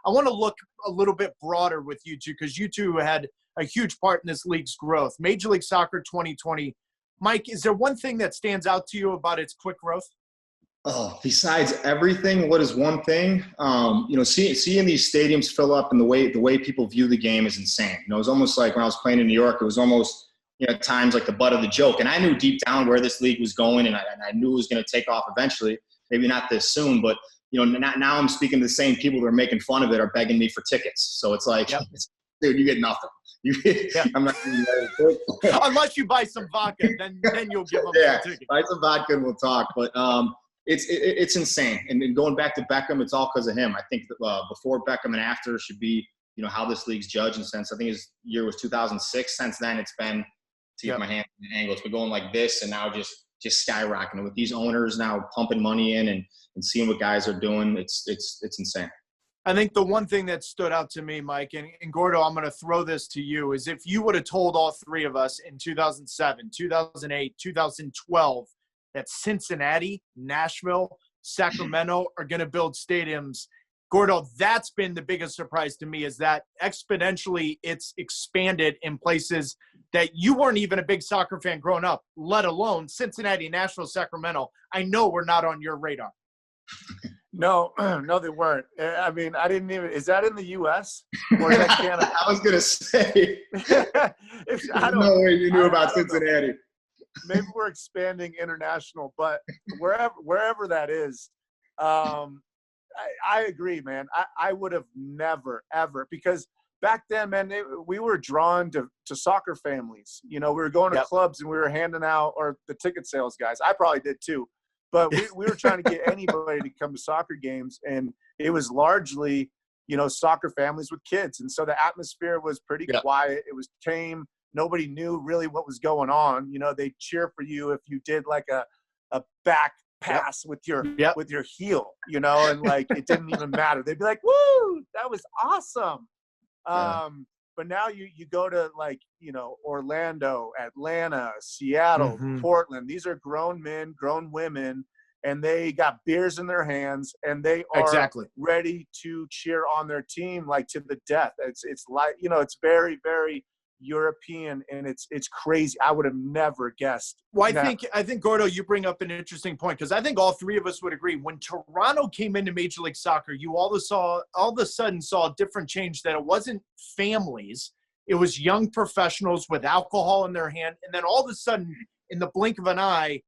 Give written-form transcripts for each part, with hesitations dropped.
I want to look a little bit broader with you two because you two had a huge part in this league's growth. Major League Soccer 2020. Mike, is there one thing that stands out to you about its quick growth? Oh, besides everything, what is one thing? Seeing these stadiums fill up and the way people view the game is insane. It was almost like when I was playing in New York, it was almost, at times like the butt of the joke. And I knew deep down where this league was going, and I knew it was going to take off eventually. Maybe not this soon, but now I'm speaking to the same people that are making fun of it are begging me for tickets. So it's like, dude, you get nothing. I'm not going to unless you buy some vodka, then you'll give them some tickets. Buy some vodka and we'll talk. But it's insane. And going back to Beckham, it's all because of him. I think that, before Beckham and after should be, how this league's judged. And since I think his year was 2006, since then it's been, to get my hand in the angle, it's been going like this, and now just skyrocketing with these owners now pumping money in and seeing what guys are doing. It's insane. I think the one thing that stood out to me, Mike, and Gordo, I'm going to throw this to you, is if you would have told all three of us in 2007, 2008, 2012 that Cincinnati, Nashville, Sacramento are going to build stadiums, Gordo, that's been the biggest surprise to me, is that exponentially it's expanded in places that you weren't even a big soccer fan growing up, let alone Cincinnati, Nashville, Sacramento. I know we're not on your radar. No, they weren't. I mean, I didn't even – is that in the U.S. or is that Canada? I was going to say. I don't no way you knew about Cincinnati. Maybe we're expanding international, but wherever that is, I agree, man. I would have never, ever – because back then, man, we were drawn to soccer families. We were going to clubs and we were handing out – or the ticket sales guys. I probably did too. But we were trying to get anybody to come to soccer games, and it was largely, soccer families with kids. And so the atmosphere was pretty quiet. It was tame. Nobody knew really what was going on. They'd cheer for you if you did like a back pass with your heel, and like it didn't even matter. They'd be like, "Woo, that was awesome." But now you go to like, Orlando, Atlanta, Seattle, Portland. These are grown men, grown women, and they got beers in their hands, and they are ready to cheer on their team like to the death. It's like, it's very, very European, and it's crazy. I would have never guessed. Well, I think Gordo, you bring up an interesting point, because I think all three of us would agree. When Toronto came into Major League Soccer, you all of a sudden saw a different change, that it wasn't families, it was young professionals with alcohol in their hand, and then all of a sudden, in the blink of an eye,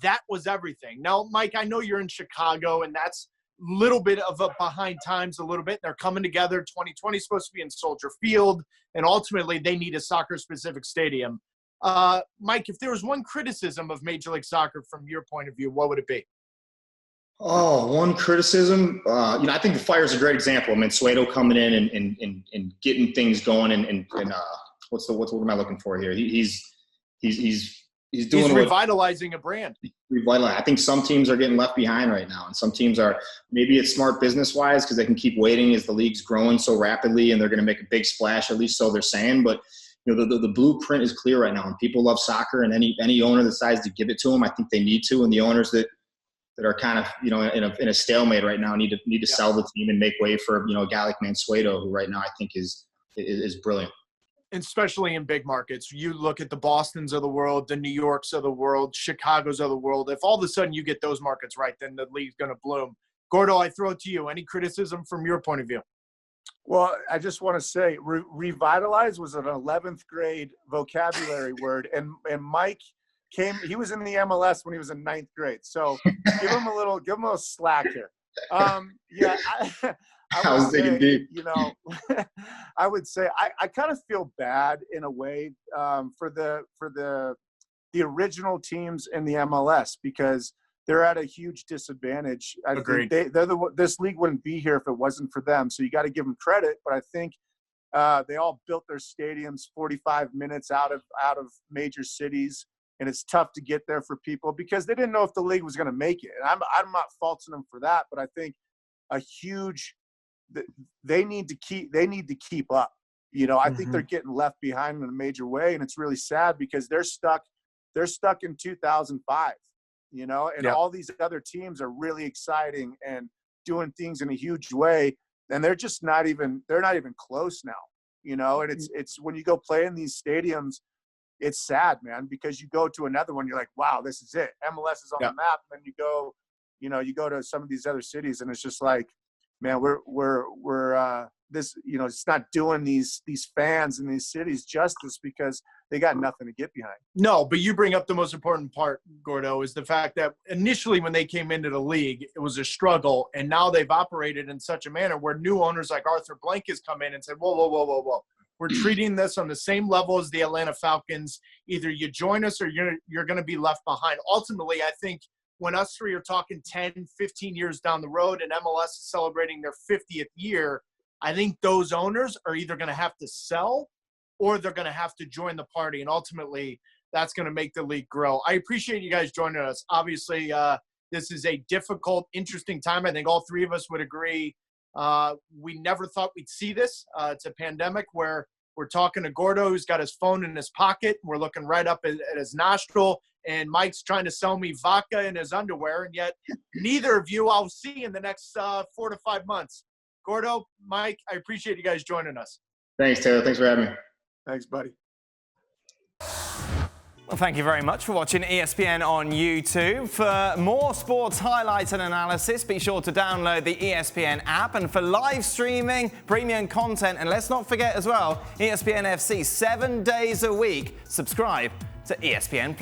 that was everything. Now, Mike, I know you're in Chicago, and that's little bit of a behind times a little bit. They're coming together. 2020 is supposed to be in Soldier Field, and ultimately they need a soccer-specific stadium. Mike, if there was one criticism of Major League Soccer from your point of view, what would it be? Oh, one criticism. I think the Fire is a great example. I mean, Suedo coming in and getting things going, and what am I looking for here? He's revitalizing a brand. I think some teams are getting left behind right now, and some teams are, maybe it's smart business-wise because they can keep waiting as the league's growing so rapidly, and they're going to make a big splash, at least so they're saying. But the blueprint is clear right now, and people love soccer, and any owner that decides to give it to them, I think they need to, and the owners that are kind of in a stalemate right now need to sell the team and make way for a guy like Mansueto, who right now I think is brilliant. Especially in big markets. You look at the Bostons of the world, the New Yorks of the world, Chicago's of the world. If all of a sudden you get those markets right, then the league's going to bloom. Gordo, I throw it to you. Any criticism from your point of view? Well, I just want to say revitalize was an 11th grade vocabulary word. And Mike he was in the MLS when he was in 9th grade. So give him a little slack here. I was digging deep. I would say I kind of feel bad in a way for the original teams in the MLS, because they're at a huge disadvantage. Agreed. This league wouldn't be here if it wasn't for them. So you got to give them credit. But I think they all built their stadiums 45 minutes out of major cities, and it's tough to get there for people because they didn't know if the league was going to make it. And I'm not faulting them for that, but I think they need to keep up. I think they're getting left behind in a major way, and it's really sad because they're stuck in 2005, and all these other teams are really exciting and doing things in a huge way. and they're just not even close now, and it's when you go play in these stadiums, it's sad, man, because you go to another one, you're like, wow, this is it. MLS is on the map. And then you go to some of these other cities, and it's just like, man, we're this, it's not doing these fans in these cities justice because they got nothing to get behind. No, but you bring up the most important part, Gordo, is the fact that initially when they came into the league, it was a struggle, and now they've operated in such a manner where new owners like Arthur Blank has come in and said, whoa. We're treating this on the same level as the Atlanta Falcons. Either you join us or you're going to be left behind. Ultimately, I think when us three are talking 10, 15 years down the road and MLS is celebrating their 50th year, I think those owners are either going to have to sell or they're going to have to join the party. And ultimately, that's going to make the league grow. I appreciate you guys joining us. Obviously, this is a difficult, interesting time. I think all three of us would agree. We never thought we'd see this. It's a pandemic where we're talking to Gordo, who's got his phone in his pocket. We're looking right up at his nostril, and Mike's trying to sell me vodka in his underwear, and yet neither of you I'll see in the next 4 to 5 months. Gordo, Mike, I appreciate you guys joining us. Thanks, Taylor. Thanks for having me. Thanks, buddy. Well, thank you very much for watching ESPN on YouTube. For more sports highlights and analysis, be sure to download the ESPN app. And for live streaming, premium content, and let's not forget as well, ESPN FC 7 days a week. Subscribe to ESPN+.